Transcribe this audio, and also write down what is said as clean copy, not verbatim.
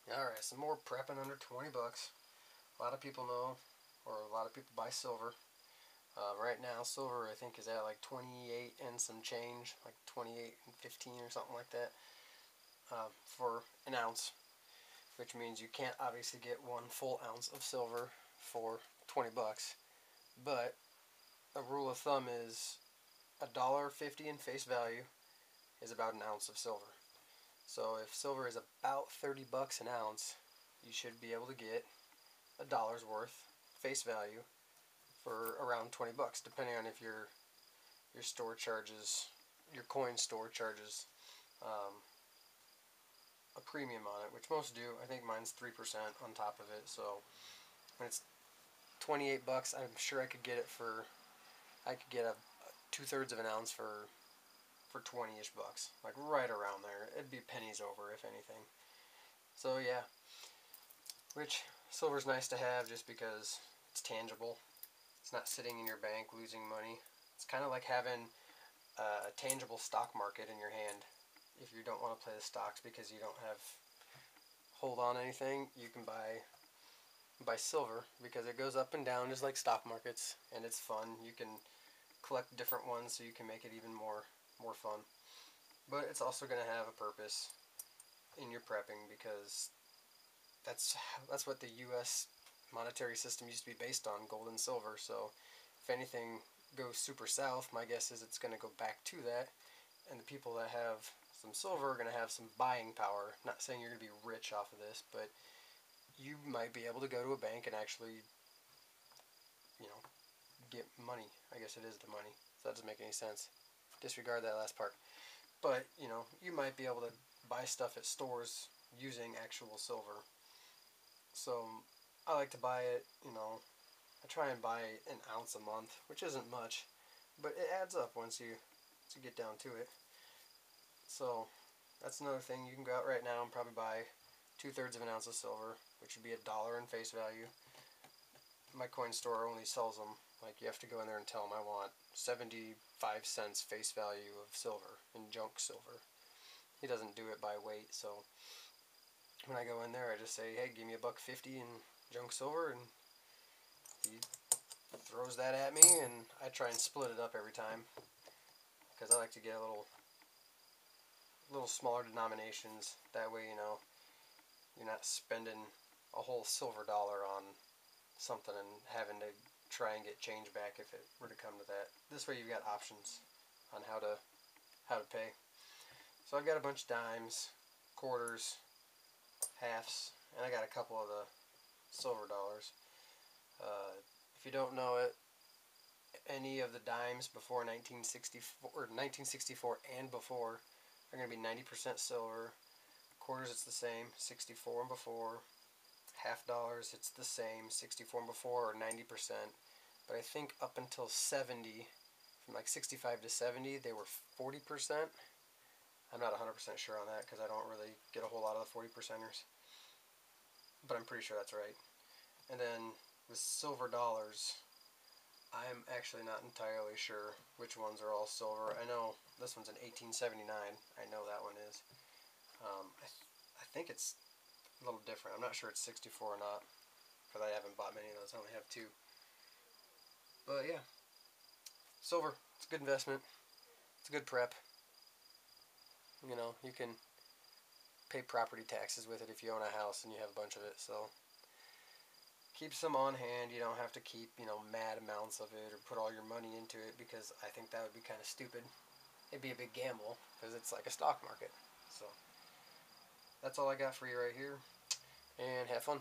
Alright, some more prepping under 20 bucks. A lot of people know, or a lot of people buy silver. Right now, silver I think is at like 28 and some change, like 28 and 15 or something like that, for an ounce, which means you can't obviously get one full ounce of silver for 20 bucks. But a rule of thumb is $1.50 in face value is about an ounce of silver. So if silver is about 30 bucks an ounce, you should be able to get a dollar's worth face value for around 20 bucks, depending on if your store charges, your coin store charges a premium on it, which most do. I think mine's 3% on top of it. So when it's 28 bucks, I'm sure I could get it for, I could get a 2/3 of an ounce for 20-ish bucks, like right around there. It'd be pennies over if anything. So yeah, which silver's nice to have just because it's tangible. It's not sitting in your bank losing money. It's kind of like having a tangible stock market in your hand. If you don't want to play the stocks because you don't have hold on anything, you can buy silver because it goes up and down just like stock markets, and it's fun. You can collect different ones so you can make it even more fun. But it's also going to have a purpose in your prepping because that's what the U.S. monetary system used to be based on, gold and silver. So if anything goes super south, my guess is it's going to go back to that, and the people that have some silver are going to have some buying power. Not saying you're going to be rich off of this, but you might be able to go to a bank and actually, get money. I guess it is the money. So that doesn't make any sense. Disregard that last part. But, you might be able to buy stuff at stores using actual silver. So I like to buy it, I try and buy an ounce a month, which isn't much, but it adds up once you get down to it. So that's another thing. You can go out right now and probably buy 2/3 of an ounce of silver, which would be $1 in face value. My coin store only sells them. Like, you have to go in there and tell them I want 75 cents face value of silver, in junk silver. He doesn't do it by weight, so when I go in there, I just say, hey, give me $1.50 in junk silver, and he throws that at me, and I try and split it up every time because I like to get a little smaller denominations. That way, you're not spending a whole silver dollar on something and having to try and get change back if it were to come to that. This way, you've got options on how to pay. So I've got a bunch of dimes, quarters, halves, and I got a couple of the silver dollars. If you don't know it, any of the dimes before 1964 or 1964 and before are going to be 90% silver. Quarters, it's the same, 64 and before. Half dollars, it's the same, 64 and before, or 90%. But I think up until 70, from like 65 to 70, they were 40%. I'm not 100% sure on that because I don't really get a whole lot of the 40%ers. But I'm pretty sure that's right. And then the silver dollars, I'm actually not entirely sure which ones are all silver. I know this one's in 1879. I know that one is. I think it's a little different. I'm not sure it's 64 or not because I haven't bought many of those. I only have 2. But yeah, silver, it's a good investment. It's a good prep. You can pay property taxes with it if you own a house and you have a bunch of it. So keep some on hand. You don't have to keep, mad amounts of it or put all your money into it because I think that would be kind of stupid. It'd be a big gamble because it's like a stock market. So that's all I got for you right here, and have fun.